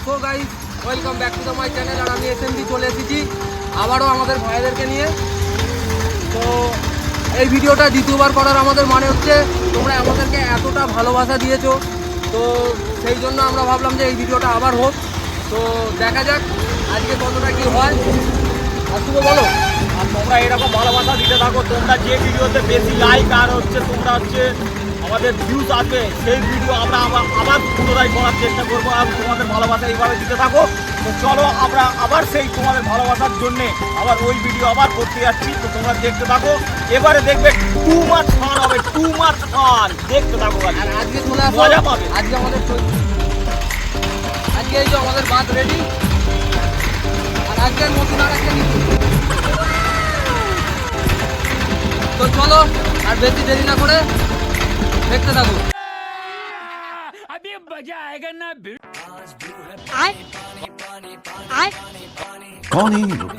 So guys welcome back to my channel. আর আমি SMD চলে এসেছি আবারও আমাদের ভাইদেরকে নিয়ে। তো এই ভিডিওটা দ্বিতীয়বার করার আমাদের মানে হচ্ছে তোমরা আমাদেরকে এতটা ভালোবাসা দিয়েছো, তো সেই জন্য আমরা ভাবলাম যে এই ভিডিওটা আবার হোক। তো দেখা যাক আজকে কতটা কি হয়। আর তুমি বলো, আর তোমরা এরকম ভালোবাসা দিতে থাকো। তোমরা যে ভিডিওতে বেশি লাইক আর তোমরা আমাদের ভিউজ আসবে, সেই ভিডিও আমরা আবার পুনরায় করার চেষ্টা করবো। আর তোমাদের ভালোবাসা এইভাবে দিতে থাকো। তো চলো আমরা আবার সেই তোমাদের ভালোবাসার জন্যে আবার ওই ভিডিও আবার করতে যাচ্ছি। তো তোমরা দেখতে থাকো, এবারে দেখবে টু মাচ ফান হবে, টু মাচ ফান। দেখতে থাকো, আর আজকে চলে আসো, মজা পাবে। আজকে এই যে আমাদের বাঁধ রেডি। আর আজকে নতুন আর একটা কিছু। তো চলো আর বেশি দেরি না করে দেখতে থাকো। कौन है ये लोग?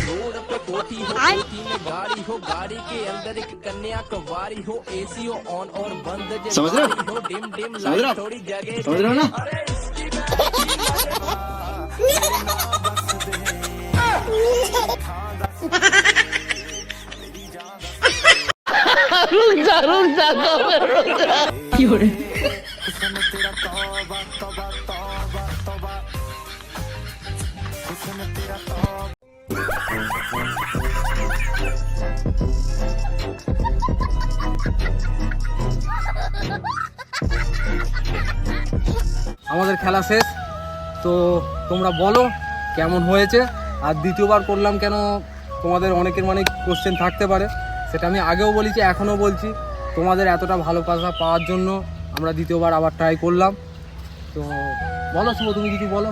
रोड पे कोठी हो, कोठी में गाड़ी हो, गाड़ी के अंदर एक कन्या कुंवारी हो, एसी हो ऑन और बंद समझ रहे हो? हो, डिम डिम समझ रहे हो? लाइट थोड़ी जगह समझ रहे हो ना? আমাদের খেলা শেষ। তো তোমরা বলো কেমন হয়েছে। আর দ্বিতীয়বার করলাম কেন, তোমাদের অনেকের মানে কোশ্চেন থাকতে পারে, সেটা আমি আগেও বলেছি এখনও বলছি। তোমাদের এতটা ভালোবাসা পাওয়ার জন্য আমরা দ্বিতীয়বার আবার ট্রাই করলাম। তো বলো শুভ, তুমি কিছু বলো।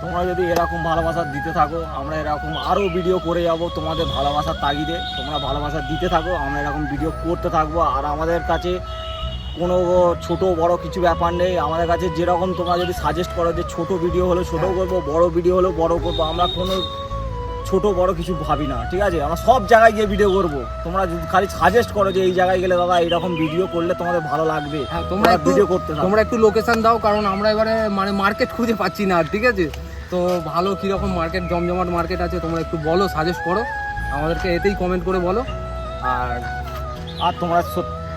তোমরা যদি এরকম ভালোবাসা দিতে থাকো, আমরা এরকম আরও ভিডিও করে যাব তোমাদের ভালোবাসার তাগিদে। তোমরা ভালোবাসা দিতে থাকো, আমরা এরকম ভিডিও করতে থাকবো। আর আমাদের কাছে কোনো ছোট বড় কিছু ব্যাপার নেই। আমাদের কাছে যেরকম তোমরা যদি সাজেস্ট করো যে ছোট ভিডিও হলো ছোটো করবো, বড় ভিডিও হলো বড় করবো, আমরা কোনো ছোট বড় কিছু ভাবি না, ঠিক আছে? আমরা সব জায়গায় গিয়ে ভিডিও করব। তোমরা যদি খালি সাজেস্ট করো যে এই জায়গায় গেলে দাদা এইরকম ভিডিও করলে তোমাদের ভালো লাগবে, হ্যাঁ তোমরা ভিডিও করতে থাকো। তোমরা একটু লোকেশন দাও, কারণ আমরা এবারে মানে মার্কেট খুঁজে পাচ্ছি না, ঠিক আছে? তো ভালো কীরকম মার্কেট, জমজমাট মার্কেট আছে তোমরা একটু বলো, সাজেস্ট করো আমাদেরকে, এতেই কমেন্ট করে বলো। আর তোমরা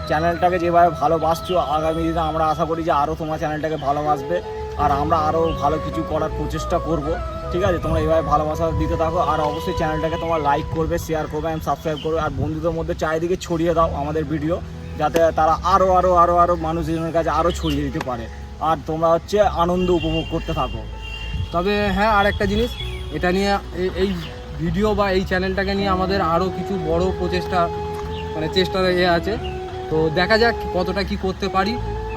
চ্যানেলটাকে যেভাবে ভালোবাসছো, আগামী দিনে আমরা আশা করি যে আরও তোমার চ্যানেলটাকে ভালোবাসবে। আর আমরা আরও ভালো কিছু করার প্রচেষ্টা করব, ঠিক আছে? তোমরা এইভাবে ভালোবাসা দিতে থাকো। আর অবশ্যই চ্যানেলটাকে তোমরা লাইক করবে, শেয়ার করবে, এবং সাবস্ক্রাইব করবে। আর বন্ধুদের মধ্যে চারিদিকে ছড়িয়ে দাও আমাদের ভিডিও, যাতে তারা আরও মানুষজনের কাছে আরও ছড়িয়ে দিতে পারে। আর তোমরা আনন্দ উপভোগ করতে থাকো। তবে হ্যাঁ, আর একটা জিনিস, এটা নিয়ে এই ভিডিও বা এই চ্যানেলটাকে নিয়ে আমাদের আরও কিছু বড় প্রচেষ্টা মানে চেষ্টা আছে। তো দেখা যাক কতটা কি করতে পারি।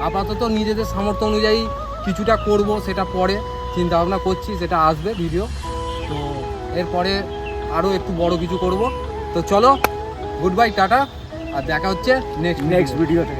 আপাতত নিজেদের সামর্থ্য অনুযায়ী কিছুটা করব, সেটা পরে চিন্তা ভাবনা করছি, সেটা আসবে ভিডিও। তো এরপরে আরও একটু বড় কিছু করব। তো চলো, গুড বাই, টাটা, আর দেখা হচ্ছে নেক্সট ভিডিওতে।